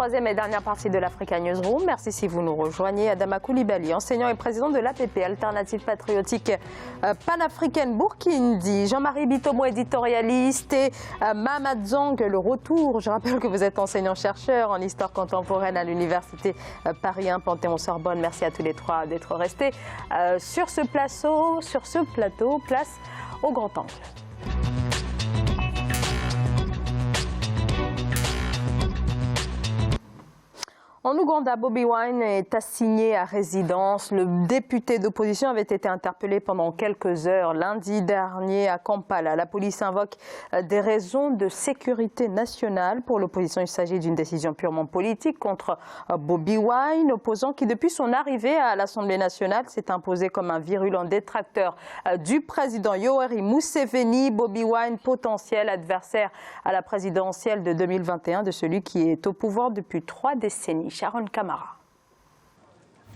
troisième et dernière partie de l'Africa Newsroom. Merci si vous nous rejoignez. Adama Coulibaly, enseignant et président de l'APP, Alternative Patriotique Panafricaine Burkindi. Jean-Marie Bitomo, éditorialiste, et Mamad Zang, le retour. Je rappelle que vous êtes enseignant-chercheur en histoire contemporaine à l'Université Paris 1 Panthéon-Sorbonne. Merci à tous les trois d'être restés sur ce plateau. Place au grand angle. En Ouganda, Bobi Wine est assigné à résidence. Le député d'opposition avait été interpellé pendant quelques heures lundi dernier à Kampala. La police invoque des raisons de sécurité nationale. Pour l'opposition, il s'agit d'une décision purement politique contre Bobi Wine, opposant qui, depuis son arrivée à l'Assemblée nationale, s'est imposé comme un virulent détracteur du président Yoweri Museveni. Bobi Wine, potentiel adversaire à la présidentielle de 2021 de celui qui est au pouvoir depuis 3 décennies. Sharon Kamara.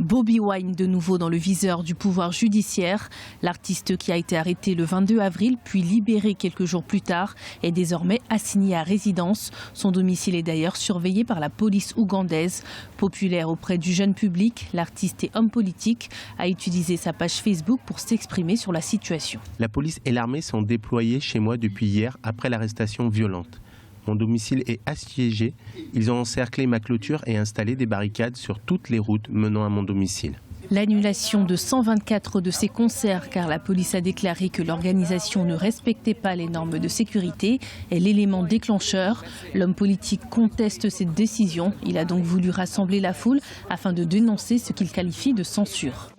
Bobi Wine de nouveau dans le viseur du pouvoir judiciaire. L'artiste qui a été arrêté le 22 avril puis libéré quelques jours plus tard est désormais assigné à résidence. Son domicile est d'ailleurs surveillé par la police ougandaise. Populaire auprès du jeune public, l'artiste et homme politique a utilisé sa page Facebook pour s'exprimer sur la situation. La police et l'armée sont déployés chez moi depuis hier après l'arrestation violente. Mon domicile est assiégé. Ils ont encerclé ma clôture et installé des barricades sur toutes les routes menant à mon domicile. L'annulation de 124 de ses concerts, car la police a déclaré que l'organisation ne respectait pas les normes de sécurité, est l'élément déclencheur. L'homme politique conteste cette décision. Il a donc voulu rassembler la foule afin de dénoncer ce qu'il qualifie de censure.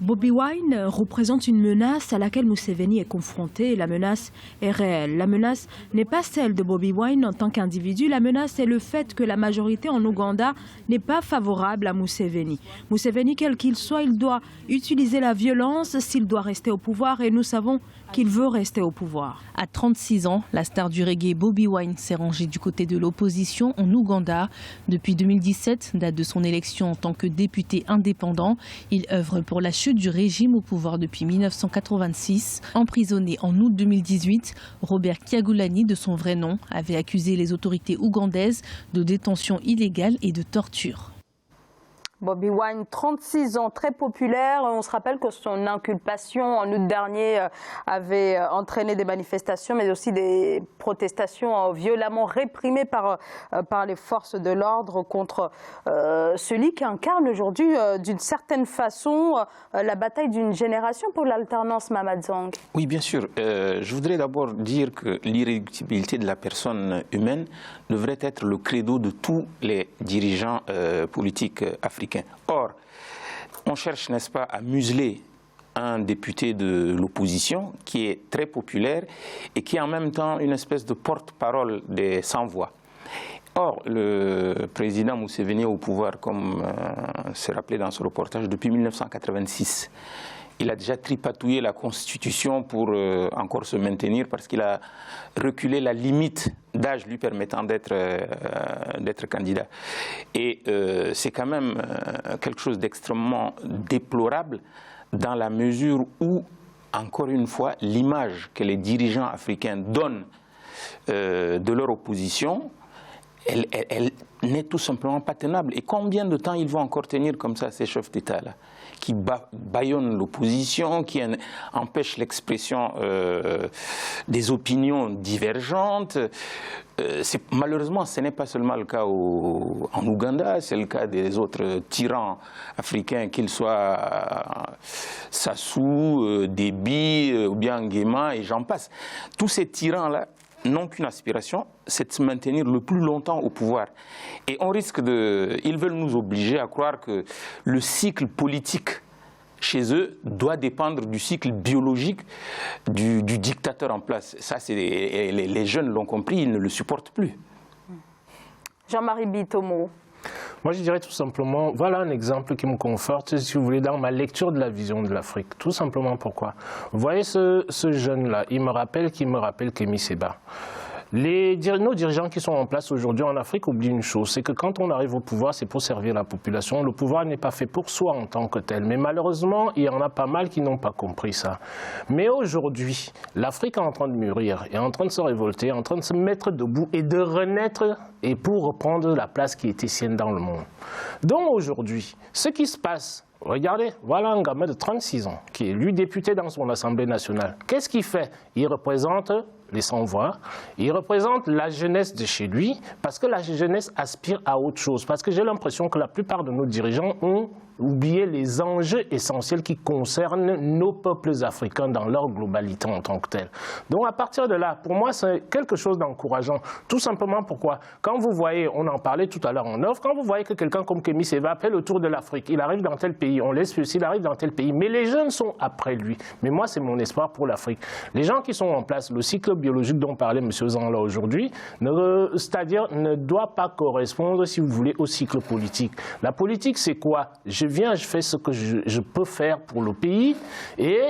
Bobi Wine représente une menace à laquelle Museveni est confronté. La menace est réelle. La menace n'est pas celle de Bobi Wine en tant qu'individu. La menace est le fait que la majorité en Ouganda n'est pas favorable à Museveni. Museveni, quel qu'il soit, il doit utiliser la violence s'il doit rester au pouvoir et nous savons qu'il veut rester au pouvoir. À 36 ans, la star du reggae Bobi Wine s'est rangée du côté de l'opposition en Ouganda. Depuis 2017, date de son élection en tant que député indépendant, il œuvre pour la chute du régime au pouvoir depuis 1986. Emprisonné en août 2018, Robert Kyagulanyi, de son vrai nom, avait accusé les autorités ougandaises de détention illégale et de torture. Bobi Wine, 36 ans, très populaire. On se rappelle que son inculpation en août dernier avait entraîné des manifestations, mais aussi des protestations violemment réprimées par les forces de l'ordre contre celui qui incarne aujourd'hui, d'une certaine façon, la bataille d'une génération pour l'alternance, Mamad Zang. Oui, bien sûr. Je voudrais d'abord dire que l'irréductibilité de la personne humaine devrait être le credo de tous les dirigeants politiques africains. Or, on cherche, n'est-ce pas, à museler un député de l'opposition qui est très populaire et qui est en même temps une espèce de porte-parole des sans-voix. Or, le président Museveni est au pouvoir, comme c'est rappelé dans ce reportage, depuis 1986. Il a déjà tripatouillé la Constitution pour encore se maintenir parce qu'il a reculé la limite d'âge lui permettant d'être candidat. Et c'est quand même quelque chose d'extrêmement déplorable dans la mesure où, encore une fois, l'image que les dirigeants africains donnent de leur opposition, elle n'est tout simplement pas tenable. Et combien de temps ils vont encore tenir comme ça, ces chefs d'État-là, qui bâillonnent l'opposition, qui empêchent l'expression des opinions divergentes. Malheureusement, ce n'est pas seulement le cas en Ouganda, c'est le cas des autres tyrans africains, qu'ils soient Sassou, Déby, ou bien Nguema, et j'en passe. Tous ces tyrans-là n'ont qu'une aspiration, c'est de se maintenir le plus longtemps au pouvoir. Et on risque ils veulent nous obliger à croire que le cycle politique chez eux doit dépendre du cycle biologique du dictateur en place. Ça, les jeunes l'ont compris, ils ne le supportent plus. Jean-Marie Bitomo. Moi, je dirais tout simplement, voilà un exemple qui me conforte, si vous voulez, dans ma lecture de la vision de l'Afrique. Tout simplement pourquoi. Vous voyez ce jeune-là, il me rappelle Kémy Séba. Nos dirigeants qui sont en place aujourd'hui en Afrique oublient une chose, c'est que quand on arrive au pouvoir, c'est pour servir la population. Le pouvoir n'est pas fait pour soi en tant que tel. Mais malheureusement, il y en a pas mal qui n'ont pas compris ça. Mais aujourd'hui, l'Afrique est en train de mûrir, est en train de se révolter, est en train de se mettre debout et de renaître et pour reprendre la place qui était sienne dans le monde. Donc aujourd'hui, ce qui se passe, regardez, voilà un gamin de 36 ans qui est élu député dans son Assemblée nationale. Qu'est-ce qu'il fait? Il représente les sans-voix, il représente la jeunesse de chez lui, parce que la jeunesse aspire à autre chose. Parce que j'ai l'impression que la plupart de nos dirigeants ont oublié les enjeux essentiels qui concernent nos peuples africains dans leur globalité en tant que tel. Donc à partir de là, pour moi, c'est quelque chose d'encourageant. Tout simplement pourquoi? Quand vous voyez, on en parlait tout à l'heure en off, quand vous voyez que quelqu'un comme Kémy Séba fait le tour de l'Afrique, il arrive dans tel pays, on laisse ceci, il arrive dans tel pays, mais les jeunes sont après lui. Mais moi, c'est mon espoir pour l'Afrique. Les gens qui sont en place, le cycle biologique dont parlait M. Zanla aujourd'hui, c'est-à-dire ne doit pas correspondre, si vous voulez, au cycle politique. La politique, c'est quoi? Je viens, je fais ce que je peux faire pour le pays et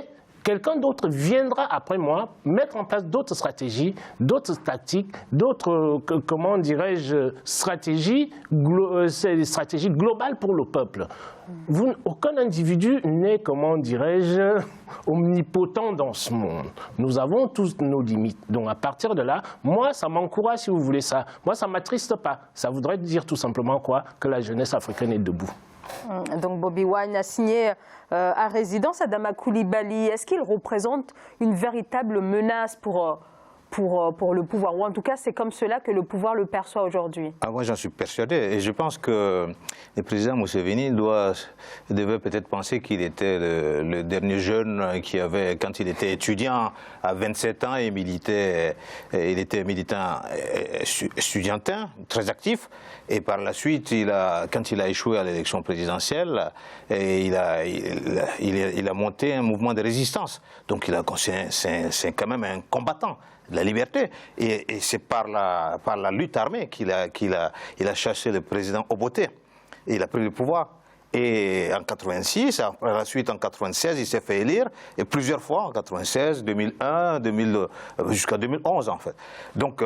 quelqu'un d'autre viendra après moi mettre en place d'autres stratégies, d'autres tactiques, d'autres, comment dirais-je, stratégies globales pour le peuple. Aucun individu n'est, comment dirais-je, omnipotent dans ce monde. Nous avons tous nos limites. Donc à partir de là, moi, ça m'encourage si vous voulez ça. Moi, ça ne m'attriste pas. Ça voudrait dire tout simplement quoi? Que la jeunesse africaine est debout. Donc Bobi Wine a signé à résidence Adama Coulibaly. Est-ce qu'il représente une véritable menace pour le pouvoir? Ou en tout cas, c'est comme cela que le pouvoir le perçoit aujourd'hui. Moi, j'en suis persuadé. Et je pense que le président Museveni devait peut-être penser qu'il était le dernier jeune qui avait, quand il était étudiant à 27 ans, il était militant estudiantin, très actif. Et par la suite, quand il a échoué à l'élection présidentielle, il a monté un mouvement de résistance. Donc c'est quand même un combattant de la liberté. Et c'est par la lutte armée qu'il a chassé le président Obote. Et il a pris le pouvoir. Et en 86, par la suite en 96, il s'est fait élire, et plusieurs fois en 96, 2001, jusqu'à 2011 en fait. Donc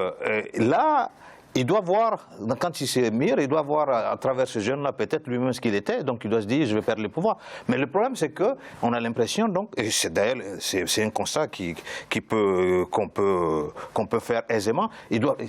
là, il doit voir, quand il s'est mis, il doit voir à travers ce jeune-là peut-être lui-même ce qu'il était, donc il doit se dire je vais perdre le pouvoir. Mais le problème c'est qu'on a l'impression, donc, et c'est d'ailleurs c'est un constat qu'on peut faire aisément,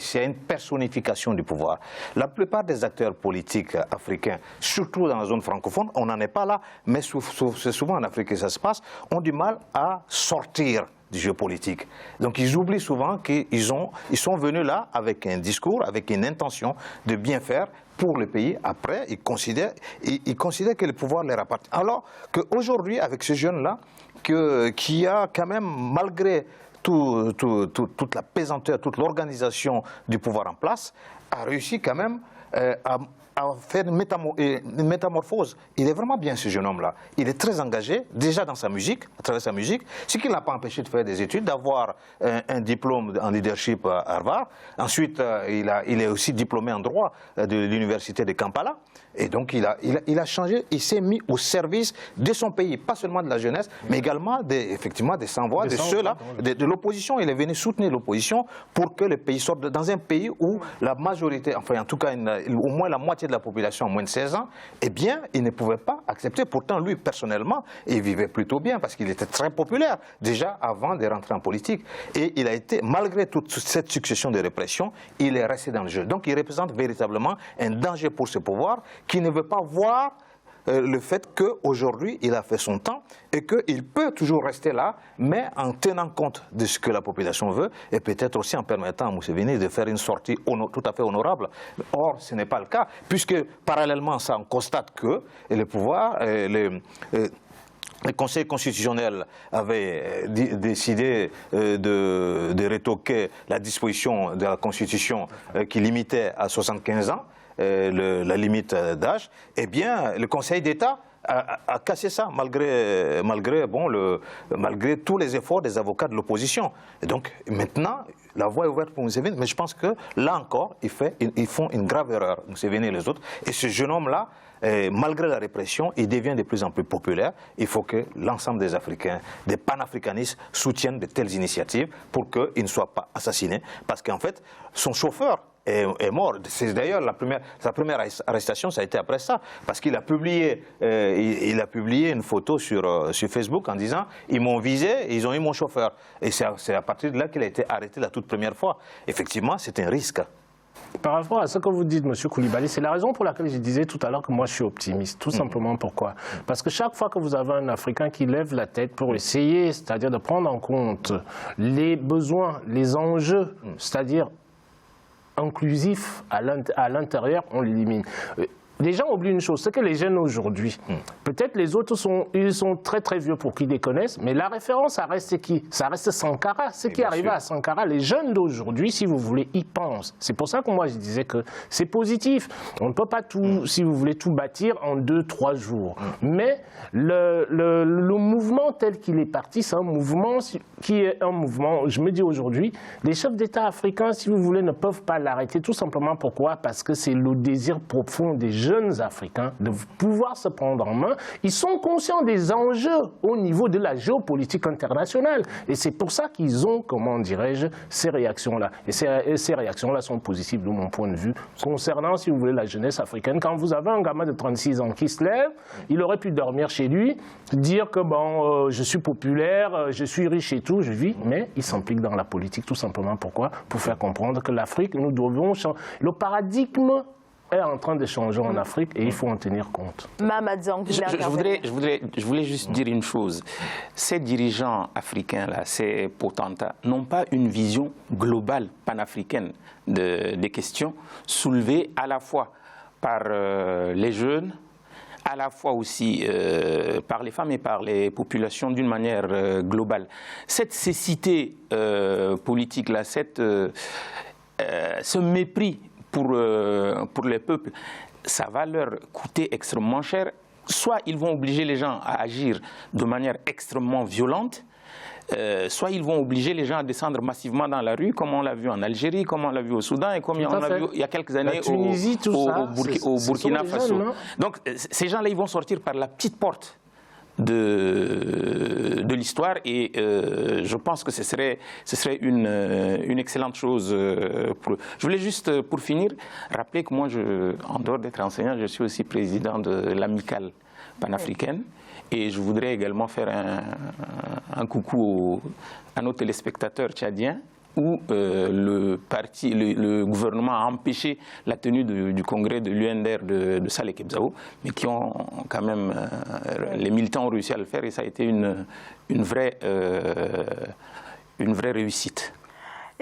c'est une personnification du pouvoir. La plupart des acteurs politiques africains, surtout dans la zone francophone, on n'en est pas là, mais c'est souvent en Afrique que ça se passe, ont du mal à sortir du jeu politique. Donc ils oublient souvent qu'ils sont venus là avec un discours, avec une intention de bien faire pour le pays. Après, ils considèrent que le pouvoir leur appartient. Alors qu'aujourd'hui, avec ce jeune-là, qui a quand même, malgré toute la pesanteur, toute l'organisation du pouvoir en place, a réussi quand même à faire une métamorphose. Il est vraiment bien ce jeune homme-là. Il est très engagé, déjà dans sa musique, à travers sa musique, ce qui ne l'a pas empêché de faire des études, d'avoir un diplôme en leadership à Harvard. Ensuite, il est aussi diplômé en droit de l'université de Kampala. Et donc il a changé, il s'est mis au service de son pays, pas seulement de la jeunesse, mais également effectivement des sans-voix, de ceux-là, de l'opposition. Il est venu soutenir l'opposition pour que le pays sorte dans un pays où la majorité, enfin en tout cas au moins la moitié de la population a moins de 16 ans, eh bien il ne pouvait pas accepter. Pourtant lui personnellement, il vivait plutôt bien parce qu'il était très populaire déjà avant de rentrer en politique. Et il a été, malgré toute cette succession de répression, il est resté dans le jeu. Donc il représente véritablement un danger pour ce pouvoir qui ne veut pas voir le fait qu'aujourd'hui, il a fait son temps et qu'il peut toujours rester là, mais en tenant compte de ce que la population veut et peut-être aussi en permettant à Museveni de faire une sortie tout à fait honorable. Or, ce n'est pas le cas, puisque parallèlement, ça, on constate que le pouvoir, le Conseil constitutionnel avait décidé de rétoquer la disposition de la Constitution qui limitait à 75 ans la limite d'âge. Eh bien, le Conseil d'État a cassé ça, malgré tous les efforts des avocats de l'opposition. Et donc, maintenant, la voie est ouverte pour Museveni, mais je pense que, là encore, ils font une grave erreur, Museveni et les autres. Et ce jeune homme-là malgré la répression, il devient de plus en plus populaire. Il faut que l'ensemble des Africains, des panafricanistes, soutiennent de telles initiatives pour qu'il ne soit pas assassiné. Parce qu'en fait, son chauffeur est mort. C'est d'ailleurs sa première arrestation, ça a été après ça, parce qu'il a publié, une photo sur Facebook en disant ils m'ont visé, et ils ont eu mon chauffeur. Et c'est à partir de là qu'il a été arrêté la toute première fois. Effectivement, c'est un risque. Par rapport à ce que vous dites, M. Koulibaly, c'est la raison pour laquelle je disais tout à l'heure que moi je suis optimiste. Tout simplement pourquoi? Parce que chaque fois que vous avez un Africain qui lève la tête pour essayer, c'est-à-dire de prendre en compte les besoins, les enjeux, c'est-à-dire inclusif à l'intérieur, on l'élimine. Les gens oublient une chose, c'est que les jeunes aujourd'hui, peut-être les autres ils sont très très vieux pour qu'ils les connaissent, mais la référence, ça reste qui? Ça reste Sankara. Ce qui est arrivé à Sankara, les jeunes d'aujourd'hui, si vous voulez, y pensent. C'est pour ça que moi je disais que c'est positif. On ne peut pas tout, si vous voulez, tout bâtir en 2-3 jours. Mais le mouvement tel qu'il est parti, c'est un mouvement qui est un mouvement, je me dis aujourd'hui, les chefs d'État africains, si vous voulez, ne peuvent pas l'arrêter. Tout simplement pourquoi? Parce que c'est le désir profond des jeunes Africains de pouvoir se prendre en main. Ils sont conscients des enjeux au niveau de la géopolitique internationale. Et c'est pour ça qu'ils ont, comment dirais-je, ces réactions-là. Et ces réactions-là sont positives de mon point de vue. Concernant, si vous voulez, la jeunesse africaine, quand vous avez un gamin de 36 ans qui se lève, il aurait pu dormir chez lui, dire que bon, je suis populaire, je suis riche et tout, je vis, mais il s'implique dans la politique tout simplement. Pourquoi? Pour faire comprendre que l'Afrique, nous devons changer. Le paradigme est en train de changer en Afrique et il faut en tenir compte. Je voulais juste dire une chose. Ces dirigeants africains-là, ces potentats, n'ont pas une vision globale panafricaine des questions soulevées à la fois par les jeunes, à la fois aussi par les femmes et par les populations d'une manière globale. Cette cécité politique-là, ce mépris pour les peuples, ça va leur coûter extrêmement cher. Soit ils vont obliger les gens à agir de manière extrêmement violente, soit ils vont obliger les gens à descendre massivement dans la rue, comme on l'a vu en Algérie, comme on l'a vu au Soudan et comme on l'a vu il y a quelques années au Burkina Faso. Donc ces gens-là, ils vont sortir par la petite porte de l'histoire et je pense que ce serait une excellente chose pour eux. Je voulais juste, pour finir, rappeler que moi, en dehors d'être enseignant, je suis aussi président de l'amicale panafricaine et je voudrais également faire un coucou à nos téléspectateurs tchadiens où le gouvernement a empêché la tenue du congrès de l'UNDR de Saleh Kebzao, mais qui ont quand même, les militants ont réussi à le faire et ça a été une vraie réussite.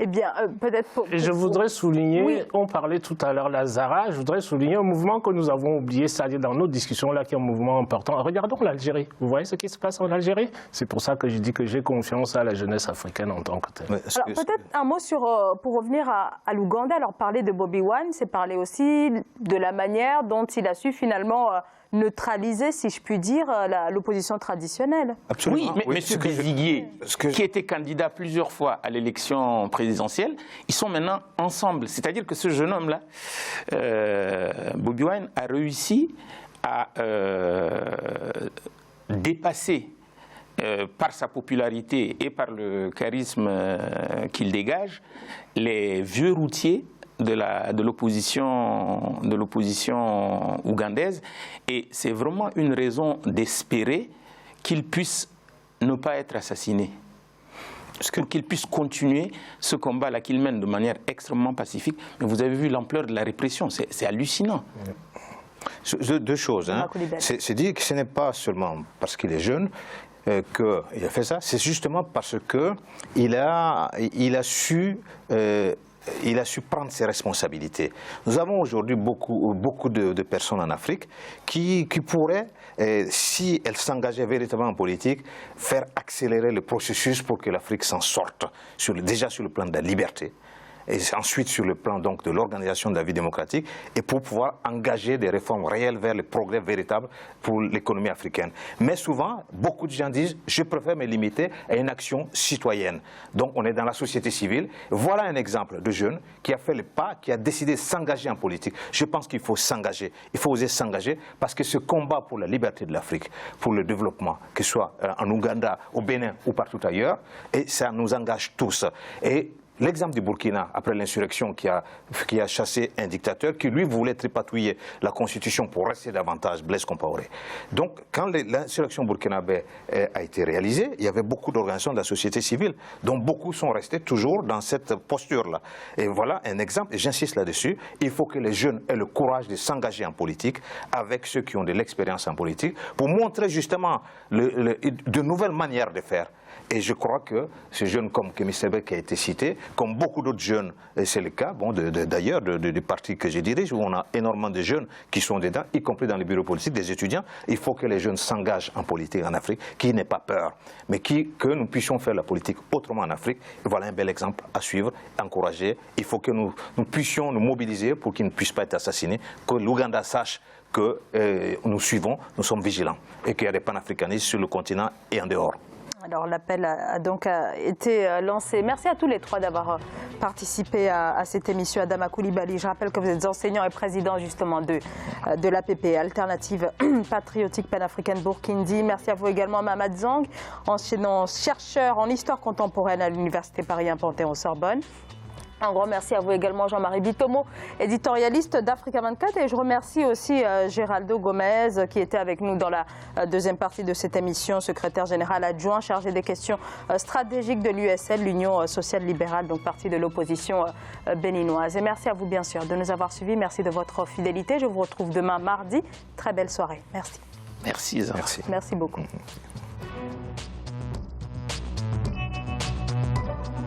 Eh bien, peut-être je voudrais souligner, oui. On parlait tout à l'heure Lazara, je voudrais souligner un mouvement que nous avons oublié, c'est-à-dire dans nos discussions là, qui est un mouvement important. Regardons l'Algérie. Vous voyez ce qui se passe en Algérie? C'est pour ça que je dis que j'ai confiance à la jeunesse africaine en tant que telle. Alors peut-être un mot pour revenir à l'Ouganda. Alors parler de Bobi Wine, c'est parler aussi de la manière dont il a su finalement neutraliser, si je puis dire, l'opposition traditionnelle. Absolument. Oui, mais M. Béziguier, qui était candidat plusieurs fois à l'élection présidentielle, ils sont maintenant ensemble. C'est-à-dire que ce jeune homme-là, Bobi Wine, a réussi à dépasser par sa popularité et par le charisme qu'il dégage, les vieux routiers de l'opposition ougandaise, et c'est vraiment une raison d'espérer qu'il puisse ne pas être assassiné, pour qu'il puisse continuer ce combat-là qu'il mène de manière extrêmement pacifique. Mais vous avez vu l'ampleur de la répression, c'est hallucinant. Deux choses. Hein. C'est dit que ce n'est pas seulement parce qu'il est jeune qu'il a fait ça, c'est justement parce qu'il a su prendre ses responsabilités. Nous avons aujourd'hui beaucoup de personnes en Afrique qui pourraient, si elles s'engageaient véritablement en politique, faire accélérer le processus pour que l'Afrique s'en sorte, déjà sur le plan de la liberté, et ensuite sur le plan donc de l'organisation de la vie démocratique, et pour pouvoir engager des réformes réelles vers le progrès véritable pour l'économie africaine. Mais souvent, beaucoup de gens disent, je préfère me limiter à une action citoyenne. Donc on est dans la société civile. Voilà un exemple de jeune qui a fait le pas, qui a décidé de s'engager en politique. Je pense qu'il faut s'engager, il faut oser s'engager, parce que ce combat pour la liberté de l'Afrique, pour le développement, que ce soit en Ouganda, au Bénin ou partout ailleurs, et ça nous engage tous. Et l'exemple du Burkina, après l'insurrection qui a chassé un dictateur qui, lui, voulait tripatouiller la Constitution pour rester davantage, Blaise Compaoré. Donc, quand l'insurrection burkinabé a été réalisée, il y avait beaucoup d'organisations de la société civile, dont beaucoup sont restés toujours dans cette posture-là. Et voilà un exemple, et j'insiste là-dessus, il faut que les jeunes aient le courage de s'engager en politique avec ceux qui ont de l'expérience en politique, pour montrer justement de nouvelles manières de faire. Et je crois que ces jeunes comme Kémy Sémé qui a été cité, comme beaucoup d'autres jeunes, et c'est le cas bon, d'ailleurs du parti que je dirige, où on a énormément de jeunes qui sont dedans, y compris dans les bureaux politiques, des étudiants. Il faut que les jeunes s'engagent en politique en Afrique, qu'ils n'aient pas peur, mais que nous puissions faire la politique autrement en Afrique. Et voilà un bel exemple à suivre, encourager. Il faut que nous puissions nous mobiliser pour qu'ils ne puissent pas être assassinés, que l'Ouganda sache que nous suivons, nous sommes vigilants, et qu'il y a des panafricanistes sur le continent et en dehors. Alors l'appel a donc été lancé. Merci à tous les trois d'avoir participé à cette émission. Adama Coulibaly, je rappelle que vous êtes enseignant et président justement de l'APP, Alternative Patriotique Panafricaine Burkindi. Merci à vous également Mamad Zang, ancien chercheur en histoire contemporaine à l'Université Paris 1 Panthéon-Sorbonne. Un grand merci à vous également Jean-Marie Bitomo, éditorialiste d'Africa 24. Et je remercie aussi Géraldo Gomez qui était avec nous dans la deuxième partie de cette émission, secrétaire général adjoint chargé des questions stratégiques de l'USL, l'Union sociale libérale, donc parti de l'opposition béninoise. Et merci à vous bien sûr de nous avoir suivis. Merci de votre fidélité. Je vous retrouve demain mardi. Très belle soirée. Merci. Merci. Merci beaucoup.